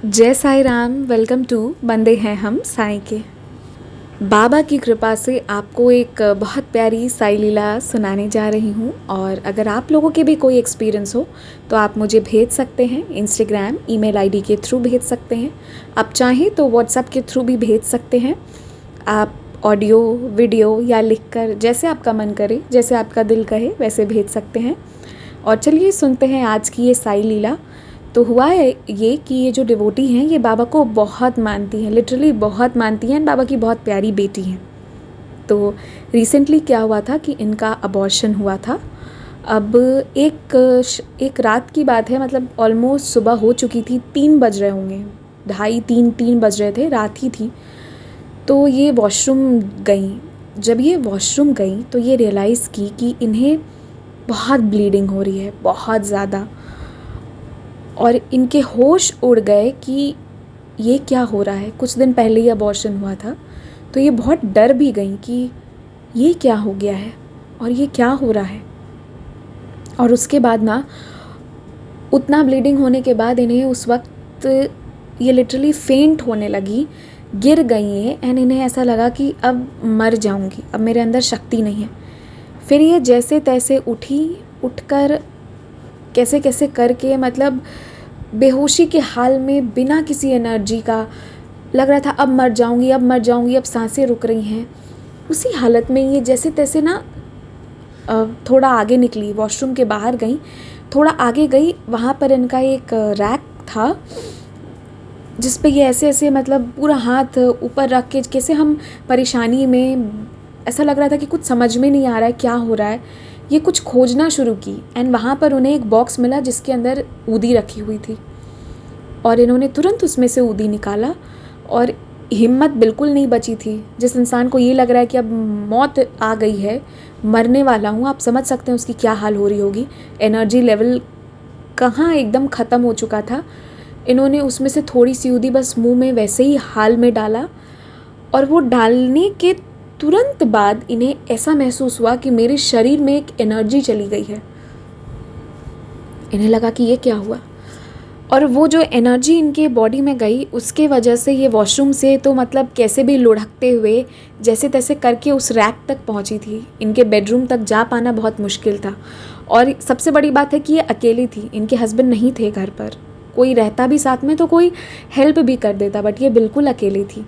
जय Sai Ram. Welcome to बंदे हैं हम साईं के। बाबा की कृपा से आपको एक बहुत प्यारी साई लीला सुनाने जा रही हूँ। और अगर आप लोगों के भी कोई एक्सपीरियंस हो तो आप मुझे भेज सकते हैं। इंस्टाग्राम ईमेल आईडी के थ्रू भेज सकते हैं। आप चाहें तो व्हाट्सएप के थ्रू भी भेज सकते हैं। आप ऑडियो वीडियो या लिख कर जैसे आपका मन करे, जैसे आपका दिल कहे वैसे भेज सकते हैं। और चलिए सुनते हैं आज की ये साई लीला। तो हुआ है ये कि ये जो डिवोटी हैं ये बाबा को बहुत मानती हैं, लिटरली बहुत मानती हैं। बाबा की बहुत प्यारी बेटी हैं। तो रिसेंटली क्या हुआ था कि इनका अबॉर्शन हुआ था। अब एक रात की बात है, मतलब ऑलमोस्ट सुबह हो चुकी थी, 3 बज रहे होंगे, 2:30-3 बज रहे थे, रात ही थी। तो ये वॉशरूम गई। जब ये वॉशरूम गई तो ये रियलाइज़ की कि इन्हें बहुत ब्लीडिंग हो रही है, बहुत ज़्यादा। और इनके होश उड़ गए कि ये क्या हो रहा है। कुछ दिन पहले ही अबॉर्शन हुआ था, तो ये बहुत डर भी गई कि ये क्या हो गया है और ये क्या हो रहा है। और उसके बाद ना, उतना ब्लीडिंग होने के बाद इन्हें उस वक्त ये लिटरली फेंट होने लगी, गिर गई है। एंड इन्हें ऐसा लगा कि अब मर जाऊंगी, अब मेरे अंदर शक्ति नहीं है। फिर ये जैसे तैसे उठी, उठकर कैसे कैसे करके, मतलब बेहोशी के हाल में, बिना किसी एनर्जी का, लग रहा था अब मर जाऊंगी, अब मर जाऊंगी, अब सांसें रुक रही हैं। उसी हालत में ये जैसे तैसे ना थोड़ा आगे निकली, वॉशरूम के बाहर गई, थोड़ा आगे गई। वहाँ पर इनका एक रैक था जिस पे ये ऐसे ऐसे, मतलब पूरा हाथ ऊपर रख के, कैसे हम परेशानी में, ऐसा लग रहा था कि कुछ समझ में नहीं आ रहा है क्या हो रहा है। ये कुछ खोजना शुरू की। एंड वहाँ पर उन्हें एक बॉक्स मिला जिसके अंदर ऊदी रखी हुई थी। और इन्होंने तुरंत उसमें से ऊदी निकाला। और हिम्मत बिल्कुल नहीं बची थी। जिस इंसान को ये लग रहा है कि अब मौत आ गई है, मरने वाला हूँ, आप समझ सकते हैं उसकी क्या हाल हो रही होगी। एनर्जी लेवल कहाँ एकदम ख़त्म हो चुका था। इन्होंने उसमें से थोड़ी सी ऊदी बस मुंह में वैसे ही हाल में डाला। और वो डालने के तुरंत बाद इन्हें ऐसा महसूस हुआ कि मेरे शरीर में एक एनर्जी चली गई है। इन्हें लगा कि ये क्या हुआ। और वो जो एनर्जी इनके बॉडी में गई, उसके वजह से ये वॉशरूम से तो मतलब कैसे भी लुढ़कते हुए जैसे तैसे करके उस रैक तक पहुंची थी। इनके बेडरूम तक जा पाना बहुत मुश्किल था। और सबसे बड़ी बात है कि ये अकेली थी, इनके हस्बैंड नहीं थे घर पर। कोई रहता भी साथ में तो कोई हेल्प भी कर देता, बट ये बिल्कुल अकेली थी।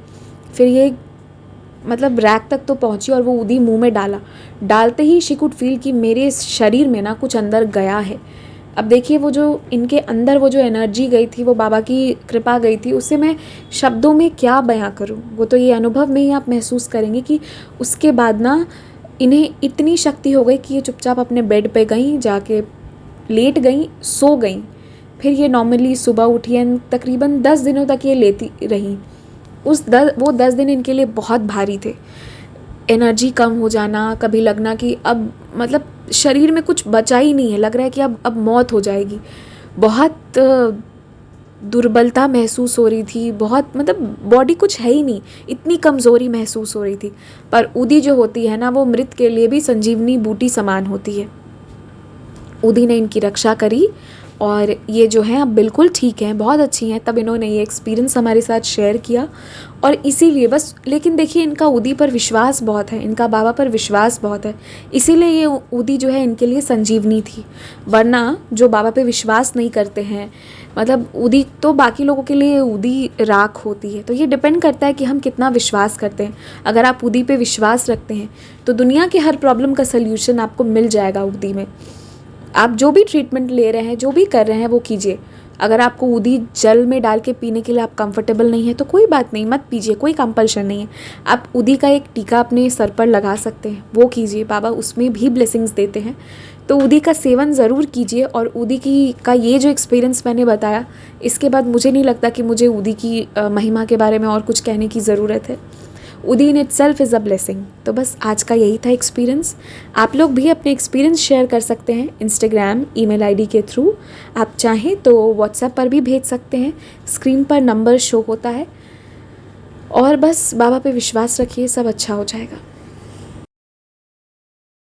फिर ये मतलब रैक तक तो पहुंची और वो ऊदी मुंह में डाला। डालते ही शी कुड फील कि मेरे शरीर में ना कुछ अंदर गया है। अब देखिए, वो जो इनके अंदर वो जो एनर्जी गई थी, वो बाबा की कृपा गई थी, उसे मैं शब्दों में क्या बयां करूं। वो तो ये अनुभव में ही आप महसूस करेंगे कि उसके बाद ना इन्हें इतनी शक्ति हो गई कि ये चुपचाप अपने बेड पे गई, जाके लेट गई, सो गई। फिर ये नॉर्मली सुबह उठी एंड तकरीबन 10 दिनों तक ये लेती रही। वो 10 दिन इनके लिए बहुत भारी थे। एनर्जी कम हो जाना, कभी लगना कि अब मतलब शरीर में कुछ बचा ही नहीं है, लग रहा है कि अब मौत हो जाएगी। बहुत दुर्बलता महसूस हो रही थी, बहुत, मतलब बॉडी कुछ है ही नहीं, इतनी कमज़ोरी महसूस हो रही थी। पर ऊदी जो होती है ना, वो मृत के लिए भी संजीवनी बूटी समान होती है। ऊदी ने इनकी रक्षा करी और ये जो है अब बिल्कुल ठीक हैं, बहुत अच्छी हैं। तब इन्होंने ये एक्सपीरियंस हमारे साथ शेयर किया। और इसीलिए बस, लेकिन देखिए, इनका ऊदी पर विश्वास बहुत है, इनका बाबा पर विश्वास बहुत है, इसीलिए ये ऊदी जो है इनके लिए संजीवनी थी। वरना जो बाबा पे विश्वास नहीं करते हैं, मतलब ऊदी तो बाकी लोगों के लिए ऊदी राख होती है। तो ये डिपेंड करता है कि हम कितना विश्वास करते हैं। अगर आप ऊदी पे विश्वास रखते हैं तो दुनिया के हर प्रॉब्लम का सल्यूशन आपको मिल जाएगा ऊदी में। आप जो भी ट्रीटमेंट ले रहे हैं, जो भी कर रहे हैं, वो कीजिए। अगर आपको ऊदी जल में डाल के पीने के लिए आप कंफर्टेबल नहीं है तो कोई बात नहीं, मत पीजिए, कोई कंपल्शन नहीं है। आप ऊदी का एक टीका अपने सर पर लगा सकते हैं, वो कीजिए, बाबा उसमें भी ब्लेसिंग्स देते हैं। तो ऊदी का सेवन ज़रूर कीजिए। और ऊदी का ये जो एक्सपीरियंस मैंने बताया, इसके बाद मुझे नहीं लगता कि मुझे ऊदी की महिमा के बारे में और कुछ कहने की ज़रूरत है। Udi in itself is a blessing. तो बस आज का यही था एक्सपीरियंस। आप लोग भी अपने एक्सपीरियंस शेयर कर सकते हैं इंस्टाग्राम ईमेल आईडी के थ्रू। आप चाहें तो व्हाट्सएप पर भी भेज सकते हैं, स्क्रीन पर नंबर शो होता है। और बस बाबा पे विश्वास रखिए, सब अच्छा हो जाएगा।